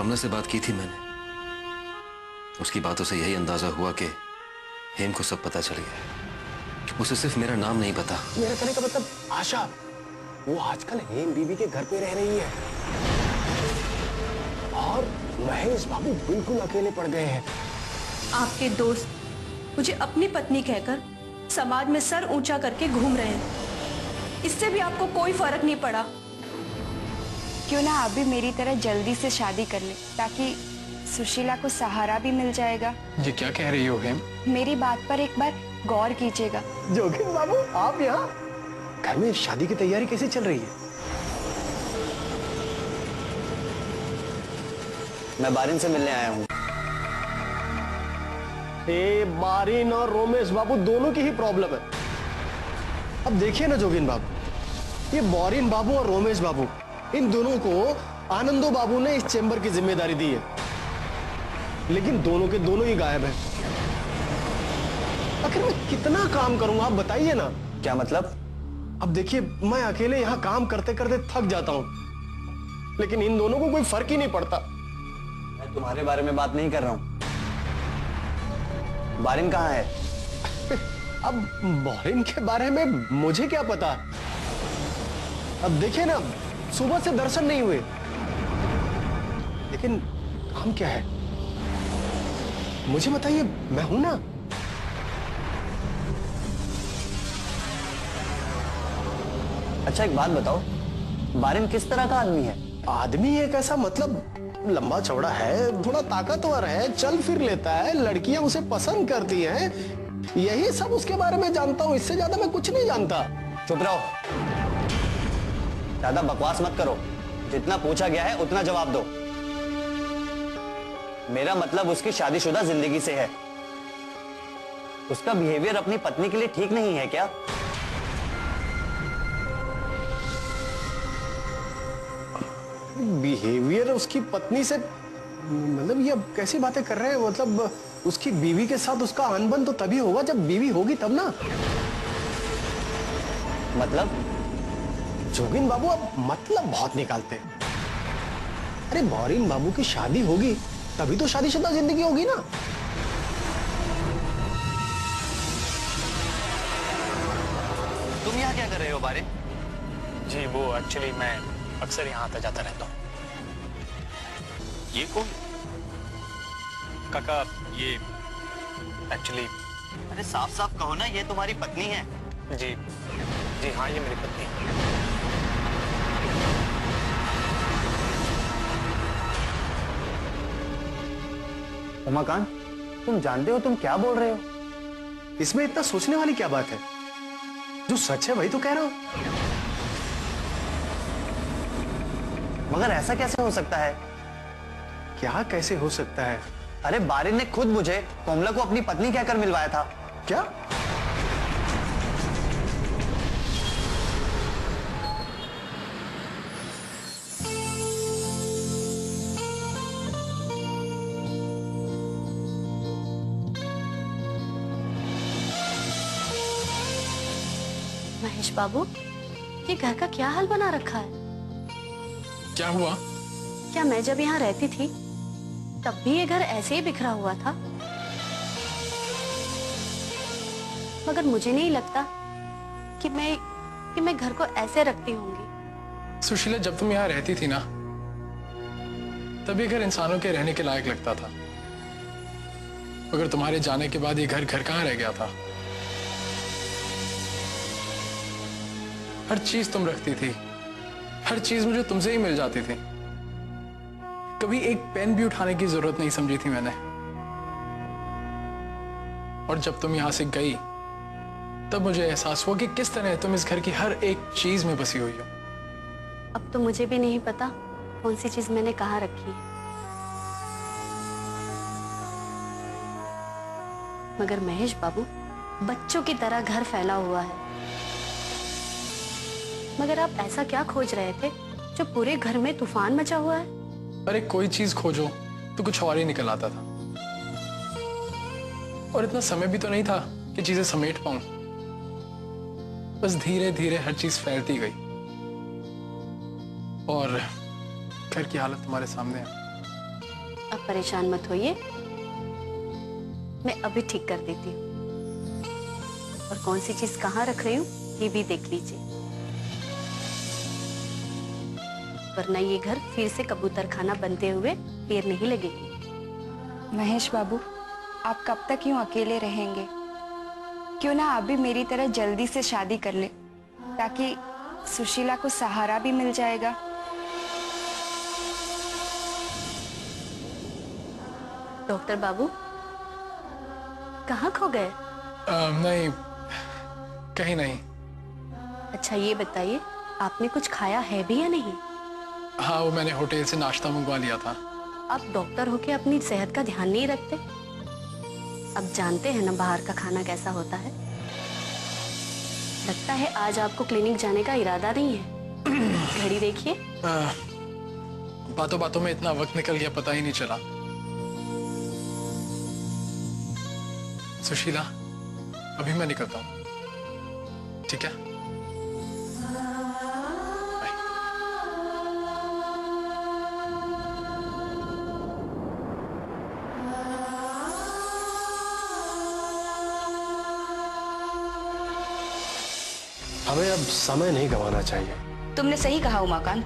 भावना से बात की थी मैंने। उसकी बातों से यही अंदाजा हुआ कि हेम को सब पता चल गया। उसे सिर्फ मेरा नाम नहीं पता। मेरा कहने का मतलब आशा, वो आजकल हेम बीबी के घर पे रह रही है और महेश बाबू बिल्कुल अकेले पड़ गए हैं। आपके दोस्त मुझे अपनी पत्नी कहकर समाज में सर ऊंचा करके घूम रहे हैं, इससे भी आपको कोई फर्क नहीं पड़ा। क्यों ना आप भी मेरी तरह जल्दी से शादी कर ले, ताकि सुशीला को सहारा भी मिल जाएगा। ये क्या कह रही हो हेम? मेरी बात पर एक बार गौर कीजिएगा। जोगिंदर बाबू, आप यहाँ घर में शादी की तैयारी कैसे चल रही है? मैं बारिन से मिलने आया हूँ। बारिन और रोमेश बाबू दोनों की ही प्रॉब्लम है। अब देखिए ना जोगिंदर बाबू, ये बारिन बाबू और रोमेश बाबू, इन दोनों को आनंदो बाबू ने इस चेंबर की जिम्मेदारी दी है, लेकिन दोनों के दोनों ही गायब हैं। आखिर मैं कितना काम करूंगा, आप बताइए ना। क्या मतलब? अब देखिए, मैं अकेले यहां काम करते करते थक जाता हूं, लेकिन इन दोनों को कोई फर्क ही नहीं पड़ता। मैं तुम्हारे बारे में बात नहीं कर रहा हूं। बारिन कहाँ है? अब बारिन के बारे में मुझे क्या पता। अब देखिए ना, सुबह से दर्शन नहीं हुए, लेकिन काम क्या है मुझे बताइए, मैं हूं ना। अच्छा एक बात बताओ, बारिन किस तरह का आदमी है? आदमी एक ऐसा मतलब लंबा चौड़ा है, थोड़ा ताकतवर है, चल फिर लेता है, लड़कियां उसे पसंद करती हैं, यही सब उसके बारे में जानता हूं, इससे ज्यादा मैं कुछ नहीं जानता। चुप रहो, ज्यादा बकवास मत करो। जितना पूछा गया है उतना जवाब दो। मेरा मतलब उसकी शादीशुदा जिंदगी से है। उसका बिहेवियर अपनी पत्नी के लिए ठीक नहीं है क्या? बिहेवियर उसकी पत्नी से मतलब, ये अब कैसी बातें कर रहे हैं? मतलब उसकी बीवी के साथ उसका अनबन तो तभी होगा जब बीवी होगी तब ना। मतलब? जोगिंदर बाबू अब मतलब बहुत निकालते हैं। अरे बारिन बाबू की शादी होगी तभी तो शादीशुदा जिंदगी होगी ना। तुम यहाँ क्या कर रहे हो बारिन? जी वो एक्चुअली मैं अक्सर यहाँ आता जाता रहता हूँ। ये कौन? काका ये एक्चुअली। अरे साफ साफ कहो ना, ये तुम्हारी पत्नी है। जी जी हाँ, ये मेरी पत्नी है। उमाकांत, तुम जानते हो तुम क्या बोल रहे हो? इसमें इतना सोचने वाली क्या बात है? जो सच है वही तो कह रहा हूं। मगर ऐसा कैसे हो सकता है? क्या कैसे हो सकता है? अरे बारिन ने खुद मुझे कोमला को अपनी पत्नी कहकर मिलवाया था। क्या? महेश बाबू, ये घर का क्या हाल बना रखा है? क्या हुआ? क्या मैं जब यहाँ रहती थी तब भी ये घर ऐसे ही बिखरा हुआ था? मगर मुझे नहीं लगता कि मैं घर को ऐसे रखती होंगी। सुशीला, जब तुम यहाँ रहती थी ना, तब ये घर इंसानों के रहने के लायक लगता था। मगर तुम्हारे जाने के बाद ये घर घर कहाँ रह गया था? हर चीज तुम रखती थी, हर चीज मुझे तुमसे ही मिल जाती थी। कभी एक पेन भी उठाने की जरूरत नहीं समझी थी मैंने। और जब तुम यहां से गई तब मुझे एहसास हुआ कि किस तरह तुम इस घर की हर एक चीज में बसी हुई हो। अब तो मुझे भी नहीं पता कौन सी चीज मैंने कहाँ रखी है। मगर महेश बाबू, बच्चों की तरह घर फैला हुआ है। मगर आप ऐसा क्या खोज रहे थे जो पूरे घर में तूफान मचा हुआ है? अरे कोई चीज खोजो तो कुछ और ही निकल आता था। और इतना समय भी तो नहीं था कि चीजें समेट पाऊं। बस धीरे धीरे हर चीज फैलती गई और घर की हालत तुम्हारे सामने है। आप परेशान मत होइए, मैं अभी ठीक कर देती हूँ। और कौन सी चीज कहाँ रख रही हूँ ये भी देख लीजिए, वरना ये घर फिर से कबूतर खाना बनते हुए देर नहीं लगेगी। महेश बाबू, आप कब तक यूं अकेले रहेंगे? क्यों ना आप भी मेरी तरह जल्दी से शादी कर ले, ताकि सुशीला को सहारा भी मिल जाएगा। डॉक्टर बाबू कहाँ खो गए? नहीं, कहीं नहीं। अच्छा ये बताइए, आपने कुछ खाया है भी या नहीं? हाँ, वो मैंने होटल से नाश्ता मंगवा लिया था। आप डॉक्टर होके अपनी सेहत का ध्यान नहीं रखते? अब जानते हैं ना बाहर का खाना कैसा होता है। लगता है आज आपको क्लिनिक जाने का इरादा नहीं है। घड़ी देखिए। बातों बातों में इतना वक्त निकल गया, पता ही नहीं चला। सुशीला, अभी मैं निकलता हूँ, ठीक है? बाय। हमें अब समय नहीं गंवाना चाहिए। तुमने सही कहा उमाकांत,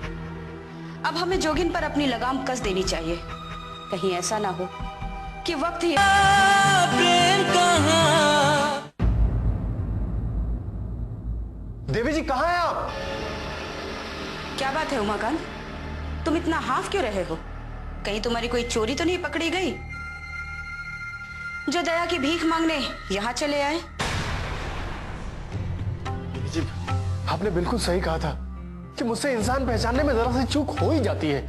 अब हमें जोगिन पर अपनी लगाम कस देनी चाहिए। कहीं ऐसा ना हो कि वक्त ही देवी जी कहाँ हैं आप? क्या बात है उमाकांत, तुम इतना हाफ क्यों रहे हो? कहीं तुम्हारी कोई चोरी तो नहीं पकड़ी गई जो दया की भीख मांगने यहाँ चले आए? देवी जी, आपने बिल्कुल सही कहा था कि मुझसे इंसान पहचानने में जरा सी चूक हो ही जाती है।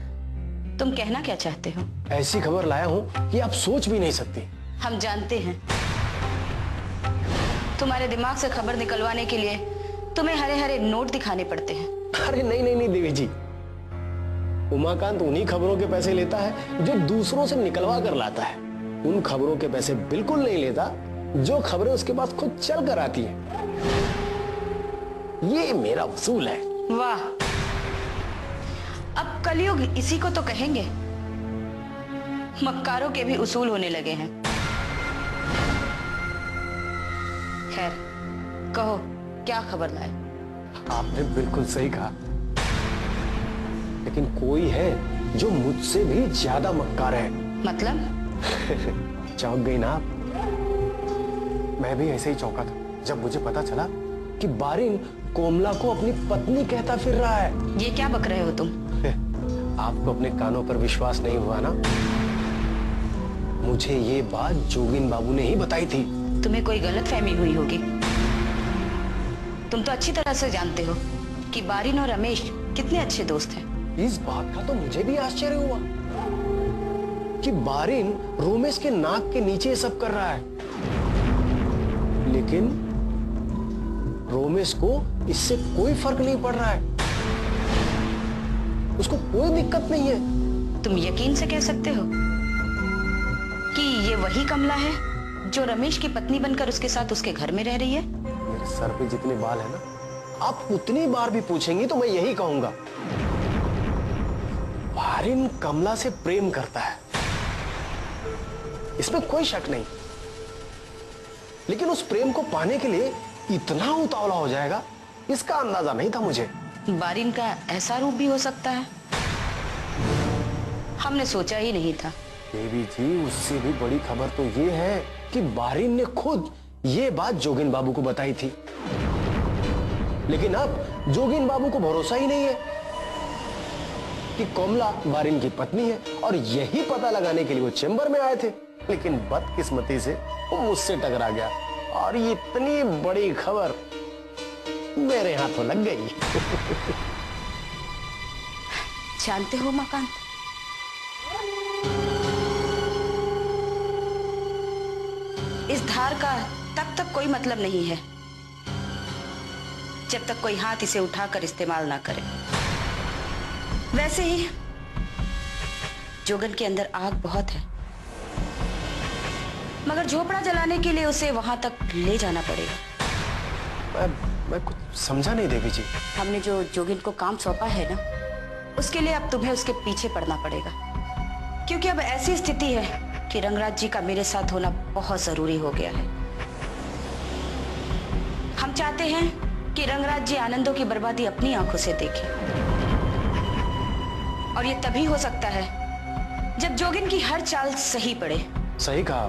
तुम कहना क्या चाहते हो? ऐसी खबर लाया हूँ कि आप सोच भी नहीं सकती। हम जानते हैं तुम्हारे दिमाग से खबर निकलवाने के लिए तुम्हें हरे हरे नोट दिखाने पड़ते हैं। अरे नहीं नहीं नहीं देवी जी, उमाकांत उन्हीं खबरों के पैसे लेता है जो दूसरों से निकलवा कर लाता है। उन खबरों के पैसे बिल्कुल नहीं लेता जो खबरें उसके पास खुद चल कर आती हैं। ये मेरा वसूल है। वाह, अब कलयुग इसी को तो कहेंगे। मक्कारों के भी उसूल होने लगे हैं। खैर, कहो क्या खबर लाए? आपने बिल्कुल सही कहा, लेकिन कोई है जो मुझसे भी ज्यादा मक्कार है। मतलब? चौंक गई ना आप? मैं भी ऐसे ही चौंका था जब मुझे पता चला कि बारिन कोमला को अपनी पत्नी कहता फिर रहा है। ये क्या बक रहे हो तुम? आपको अपने कानों पर विश्वास नहीं हुआ ना? मुझे ये बात जोगिन बाबू ने ही बताई थी। तुम्हें कोई गलतफहमी हुई होगी। तुम तो अच्छी तरह से जानते हो कि बारिन और रमेश कितने अच्छे दोस्त हैं। इस बात का तो मुझे भी आश्चर्य हुआ कि बारिन रोमेश के नाक के नीचे सब कर रहा है, लेकिन रोमेश को इससे कोई फर्क नहीं पड़ रहा है। उसको कोई दिक्कत नहीं है। तुम यकीन से कह सकते हो कि ये वही कमला है जो रमेश की पत्नी बनकर उसके साथ उसके घर में रह रही है? मेरे सर पे जितने बाल है ना, आप उतनी बार भी पूछेंगी तो मैं यही कहूंगा, बारिन कमला से प्रेम करता है, इसमें कोई शक नहीं। लेकिन उस प्रेम को पाने के लिए इतना उतावला हो जाएगा, इसका अंदाजा नहीं था मुझे। बारिन का ऐसा रूप भी हो सकता है, हमने सोचा ही नहीं था। देवी जी, उससे भी बड़ी खबर तो ये है कि बारिन ने खुद ये बात जोगिन बाबू को बताई थी, लेकिन अब जोगिन बाबू को भरोसा ही नहीं है कि कोमला बारिन की पत्नी है, और यही पता लगाने के लिए वो चेंबर में आए थे। लेकिन बदकिस्मती से वो मुझसे टकरा गया और ये इतनी बड़ी खबर मेरे हाथों लग गई। जानते हो मकान, इस धार का तब तक कोई मतलब नहीं है जब तक कोई हाथ इसे उठाकर इस्तेमाल ना करे। वैसे ही जोगन के अंदर आग बहुत है, मगर झोपड़ा जलाने के लिए उसे वहां तक ले जाना पड़ेगा। मैं कुछ समझा नहीं देवी जी। हमने जो जोगिन को काम सौंपा है ना, उसके लिए अब तुम्हें उसके पीछे पड़ना पड़ेगा, क्योंकि अब ऐसी स्थिति है कि रंगराज जी का मेरे साथ होना बहुत जरूरी हो गया है। हम चाहते हैं कि रंगराज जी आनंदों की बर्बादी अपनी आंखों से देखें, और ये तभी हो सकता है जब जोगिन की हर चाल सही पड़े। सही कहा,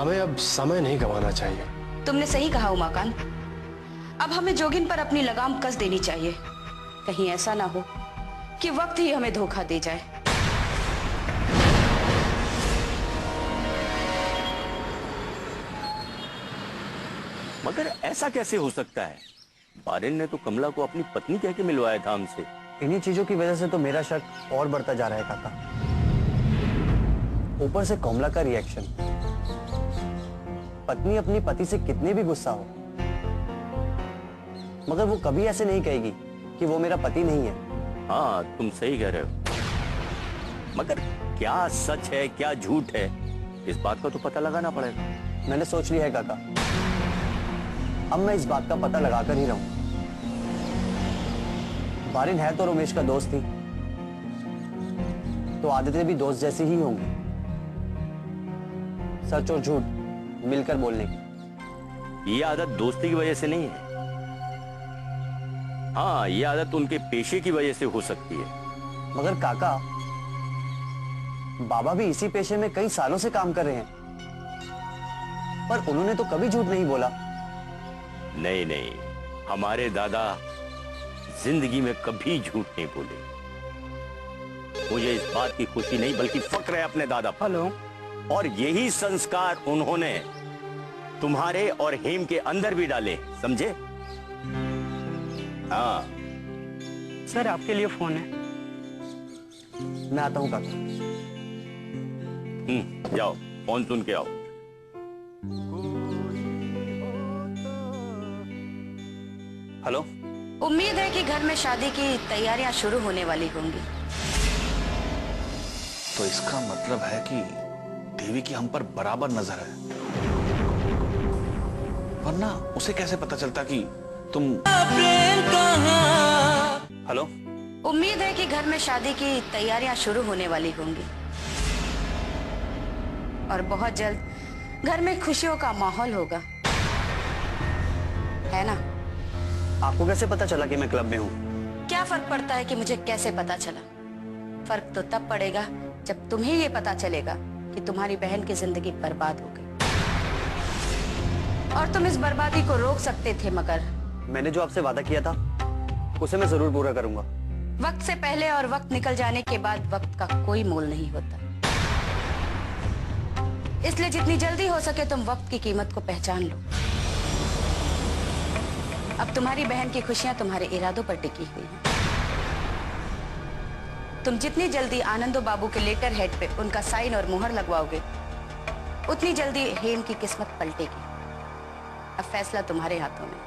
हमें अब समय नहीं गंवाना चाहिए। तुमने सही कहा उमाकांत, अब हमें जोगिन पर अपनी लगाम कस देनी चाहिए। कहीं ऐसा ना हो कि वक्त ही हमें धोखा दे जाए। मगर ऐसा कैसे हो सकता है? बारिन ने तो कमला को अपनी पत्नी कह के मिलवाया था हमसे। इन्हीं चीजों की वजह से तो मेरा शक और बढ़ता जा रहा है काका। ऊपर से कमला का रिएक्शन, पत्नी अपनी पति से कितनी भी गुस्सा हो, मगर वो कभी ऐसे नहीं कहेगी कि वो मेरा पति नहीं है। हाँ, तुम सही कह रहे हो, मगर क्या सच है क्या झूठ है, इस बात का तो पता लगाना पड़ेगा। मैंने सोच लिया है काका, अब मैं इस बात का पता लगाकर ही रहूं। बारिन है तो रमेश का दोस्त ही, तो आदतें भी दोस्त जैसी ही होंगी, सच और झूठ मिलकर बोलने की। ये आदत दोस्ती की वजह से नहीं है, हाँ ये आदत उनके पेशे की वजह से हो सकती है। मगर काका, बाबा भी इसी पेशे में कई सालों से काम कर रहे हैं, पर उन्होंने तो कभी झूठ नहीं बोला। नहीं नहीं, हमारे दादा जिंदगी में कभी झूठ नहीं बोले। मुझे इस बात की खुशी नहीं बल्कि फक्र है अपने दादा पर। हेलो। और यही संस्कार उन्होंने तुम्हारे और हेम के अंदर भी डाले, समझे? हाँ। सर आपके लिए फोन है, मैं आता हूं काका। जाओ फोन सुन के आओ। हेलो। उम्मीद है कि घर में शादी की तैयारियां शुरू होने वाली होंगी। तो इसका मतलब है कि देवी की हम पर बराबर नजर है, वरना उसे कैसे पता चलता कि तुम। हेलो। उम्मीद है कि घर में शादी की तैयारियां शुरू होने वाली होंगी, और बहुत जल्द घर में खुशियों का माहौल होगा, है ना? आपको कैसे पता चला कि मैं क्लब में हूँ? क्या फर्क पड़ता है कि मुझे कैसे पता चला? फर्क तो तब पड़ेगा जब तुम्हें ये पता चलेगा कि तुम्हारी बहन की जिंदगी बर्बाद हो गई, और तुम इस बर्बादी को रोक सकते थे, मगर मैंने जो आपसे वादा किया था उसे मैं जरूर पूरा करूंगा। वक्त से पहले और वक्त निकल जाने के बाद वक्त का कोई मोल नहीं होता, इसलिए जितनी जल्दी हो सके तुम वक्त की कीमत को पहचान लो। अब तुम्हारी बहन की खुशियां तुम्हारे इरादों पर टिकी हुई हैं। तुम जितनी जल्दी आनंदो बाबू के लेटर हेड पे उनका साइन और मुहर लगवाओगे, उतनी जल्दी हेम की किस्मत पलटेगी। अब फैसला तुम्हारे हाथों में है।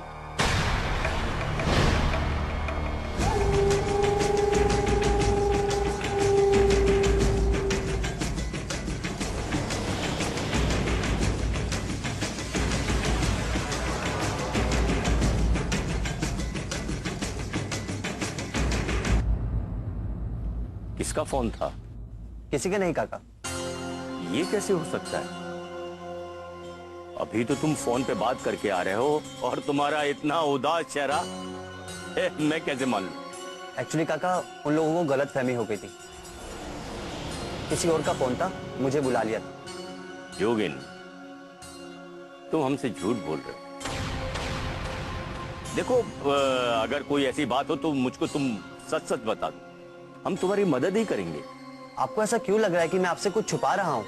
किसका फोन था? किसी के नहीं काका। ये कैसे हो सकता है? अभी तो तुम फोन पे बात करके आ रहे हो और तुम्हारा इतना उदास चेहरा, मैं कैसे मान लूं? एक्चुअली काका, उन लोगों को गलत फहमी हो गई थी, किसी और का फोन था, मुझे बुला लिया था। जोगिन, तुम हमसे झूठ बोल रहे हो। देखो, अगर कोई ऐसी बात हो तो मुझको तुम सच सच बता दो, हम तुम्हारी मदद ही करेंगे। आपको ऐसा क्यों लग रहा है कि मैं आपसे कुछ छुपा रहा हूं?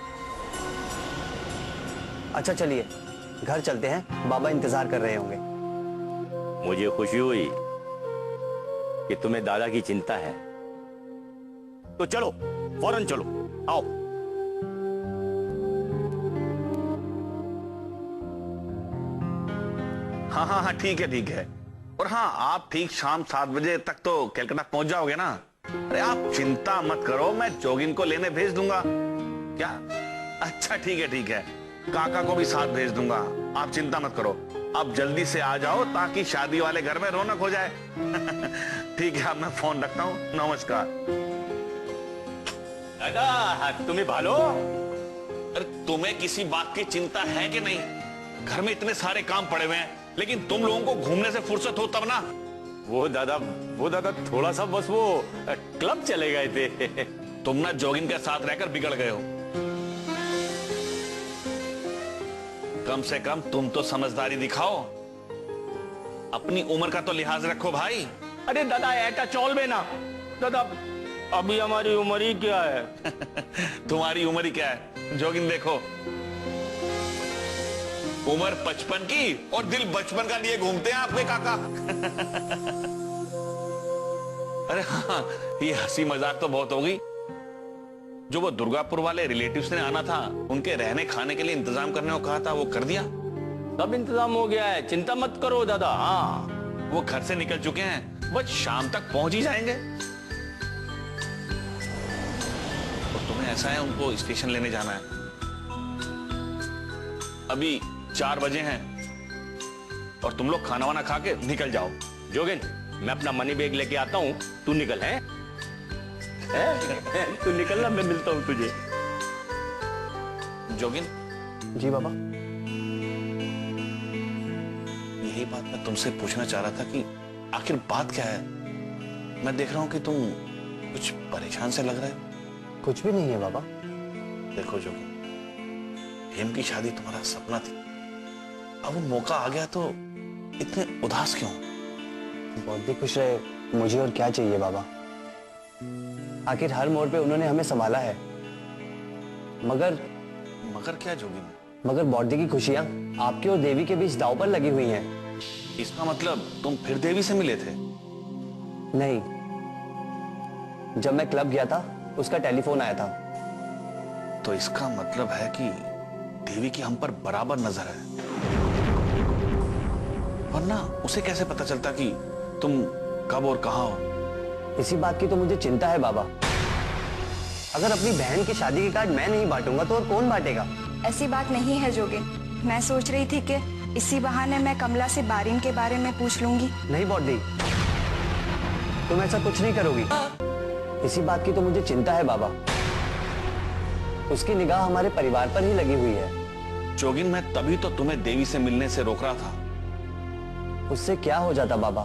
अच्छा चलिए घर चलते हैं, बाबा इंतजार कर रहे होंगे। मुझे खुशी हुई कि तुम्हें दादा की चिंता है, तो चलो फौरन चलो, आओ। हाँ हाँ हाँ, ठीक है ठीक है। और हाँ, आप ठीक शाम 7 बजे तक तो कलकत्ता पहुंच जाओगे ना? अरे आप चिंता मत करो, मैं जोगिन को लेने भेज दूंगा। क्या? अच्छा ठीक है, काका को भी साथ भेज दूंगा, आप चिंता मत करो। आप जल्दी से आ जाओ ताकि शादी वाले घर में रौनक हो जाए। ठीक है, अब मैं फोन रखता हूँ, नमस्कार। दादा तुम्हें भालो। अरे तुम्हें किसी बात की चिंता है कि नहीं? घर में इतने सारे काम पड़े हुए हैं, लेकिन तुम लोगों को घूमने से फुर्सत हो तब ना। वो दादा थोड़ा सा बस वो क्लब चले गए थे। तुम ना जोगिन के साथ रहकर बिगड़ गए हो। कम से कम तुम तो समझदारी दिखाओ, अपनी उम्र का तो लिहाज रखो भाई। अरे दादा ऐसा चौल में ना दादा, अभी हमारी उम्र ही क्या है? तुम्हारी उम्र ही क्या है? जोगिन देखो, उम्र 55 की और दिल बचपन का लिए घूमते हैं आपके काका। अरे हाँ, ये हंसी मजाक तो बहुत होगी। जो वो दुर्गापुर वाले रिलेटिव्स ने आना था, उनके रहने खाने के लिए इंतजाम करने को कहा था, वो कर दिया? सब इंतजाम हो गया है, चिंता मत करो दादा। हाँ, वो घर से निकल चुके हैं, बस शाम तक पहुंच ही जाएंगे। और तुम्हें ऐसा है, उनको स्टेशन लेने जाना है। अभी 4 बजे हैं और तुम लोग खाना वाना खा के निकल जाओ। जोगिन, मैं अपना मनी बैग लेके आता हूँ, तू निकल। है तू निकल ना, मैं मिलता हूँ तुझे। जोगिन। जी बाबा। यही बात मैं तुमसे पूछना चाह रहा था कि आखिर बात क्या है? मैं देख रहा हूं कि तुम कुछ परेशान से लग रहे हो। कुछ भी नहीं है बाबा। देखो जोगिन, हेम की शादी तुम्हारा सपना थी, अब वो मौका आ गया तो इतने उदास क्यों? बहुत ही खुश रहे, मुझे और क्या चाहिए बाबा। आखिर हर मोड़ पे उन्होंने हमें संभाला है। मगर क्या जोगिन? मगर बॉडी की खुशियां आपके और देवी के बीच दांव पर लगी हुई हैं। इसका मतलब तुम फिर देवी से मिले थे? नहीं, जब मैं क्लब गया था उसका टेलीफोन आया था। तो इसका मतलब है कि देवी की हम पर बराबर नजर है, वरना उसे कैसे पता चलता कि तुम कब और कहां हो? इसी बात की तो मुझे चिंता है बाबा। अगर अपनी बहन की शादी के कार्ड मैं नहीं बांटूंगा तो और कौन बांटेगा? ऐसी बात नहीं है जोगिन। मैं सोच रही थी कि इसी बहाने मैं कमला से बारिन के बारे में पूछ लूंगी। नहीं बॉडी, तुम ऐसा कुछ नहीं करोगी। इसी बात की तो मुझे चिंता है बाबा। उसकी निगाह हमारे परिवार पर ही लगी हुई है। जोगिन, मैं तभी तो तुम्हें देवी से मिलने से रोक रहा था। उससे क्या हो जाता बाबा?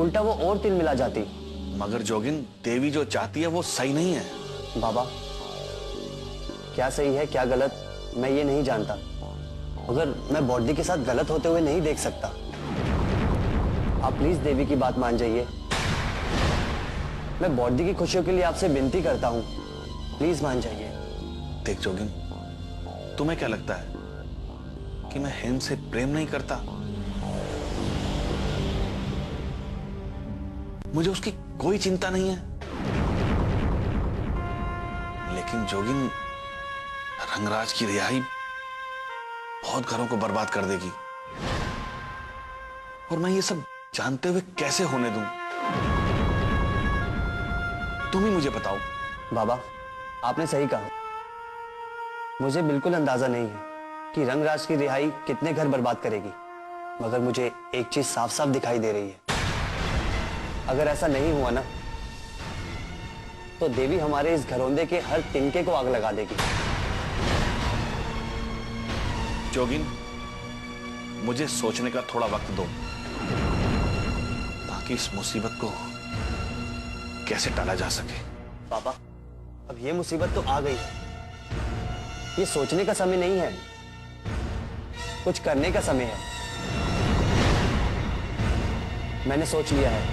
उल्टा वो और तिल मिला जाती। मगर जोगिन, देवी जो चाहती है वो सही नहीं है। बाबा, क्या सही है क्या गलत मैं ये नहीं जानता, मगर मैं बॉडी के साथ गलत होते हुए नहीं देख सकता। आप प्लीज देवी की बात मान जाइए। मैं बॉडी की खुशियों के लिए आपसे विनती करता हूँ, प्लीज मान जाइए। देख जोगिन, तुम्हें क्या लगता है कि मैं हेम से प्रेम नहीं करता? मुझे उसकी कोई चिंता नहीं है। लेकिन जोगिन, रंगराज की रिहाई बहुत घरों को बर्बाद कर देगी, और मैं ये सब जानते हुए कैसे होने दूं? तुम ही मुझे बताओ। बाबा, आपने सही कहा। मुझे बिल्कुल अंदाजा नहीं है कि रंगराज की रिहाई कितने घर बर्बाद करेगी, मगर मुझे एक चीज साफ साफ दिखाई दे रही है। अगर ऐसा नहीं हुआ ना, तो देवी हमारे इस घरौंदे के हर तिनके को आग लगा देगी। जोगिन, मुझे सोचने का थोड़ा वक्त दो, ताकि इस मुसीबत को कैसे टाला जा सके। पापा, अब ये मुसीबत तो आ गई, ये सोचने का समय नहीं है, कुछ करने का समय है। मैंने सोच लिया है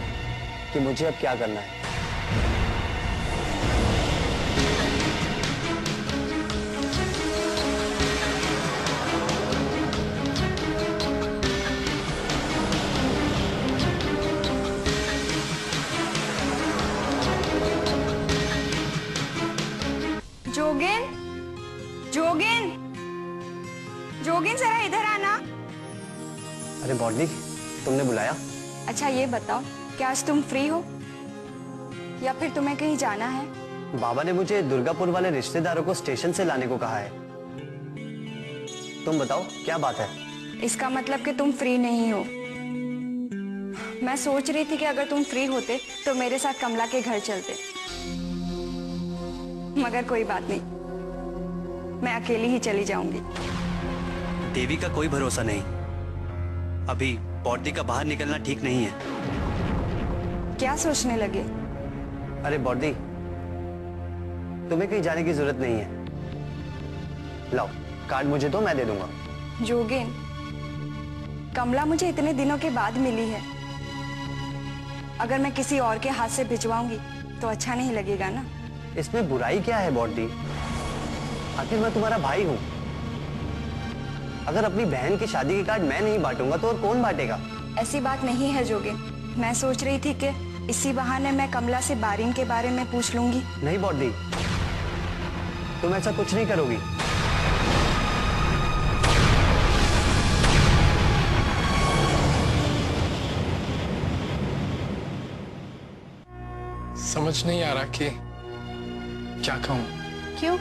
कि मुझे अब क्या करना है। जोगिन, जोगिन, जोगिन जरा इधर आना। अरे बॉडी, तुमने बुलाया? अच्छा ये बताओ, क्या आज तुम फ्री हो या फिर तुम्हें कहीं जाना है? बाबा ने मुझे दुर्गापुर वाले रिश्तेदारों को स्टेशन से लाने को कहा है। तुम बताओ क्या बात है? इसका मतलब कि तुम फ्री नहीं हो। मैं सोच रही थी कि अगर तुम फ्री होते तो मेरे साथ कमला के घर चलते। मगर कोई बात नहीं, मैं अकेली ही चली जाऊंगी। देवी का कोई भरोसा नहीं। अभी बॉडी का बाहर निकलना ठीक नहीं है। क्या सोचने लगे? अरे बॉडी, तुम्हें कहीं जाने की जरूरत नहीं है। लाओ कार्ड मुझे दो, मैं दे दूंगा। जोगिन, कमला मुझे इतने दिनों के बाद मिली है। अगर मैं किसी और के हाथ से भिजवाऊंगी तो अच्छा नहीं लगेगा ना। इसमें बुराई क्या है बॉडी? आखिर मैं तुम्हारा भाई हूं। अगर अपनी बहन की शादी के कार्ड मैं नहीं बांटूंगा तो और कौन बांटेगा? ऐसी बात नहीं है जोगिन। मैं सोच रही थी कि इसी बहाने मैं कमला से बारिन के बारे में पूछ लूंगी। नहीं बॉडी, तुम ऐसा कुछ नहीं करोगी। समझ नहीं आ रहा कि क्या कहूं। क्यों?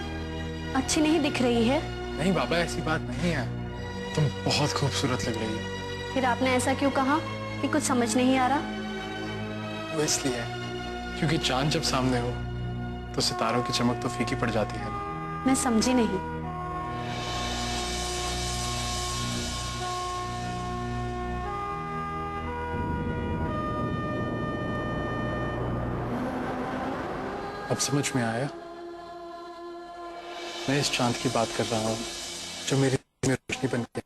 अच्छी नहीं दिख रही है? नहीं बाबा, ऐसी बात नहीं है। तुम बहुत खूबसूरत लग रही हो। फिर आपने ऐसा क्यों कहा कि कुछ समझ नहीं आ रहा? वो इसलिए क्योंकि चांद जब सामने हो तो सितारों की चमक तो फीकी पड़ जाती है ना। मैं समझी नहीं। अब समझ में आया? मैं इस चांद की बात कर रहा हूँ जो मेरी में रोशनी बन के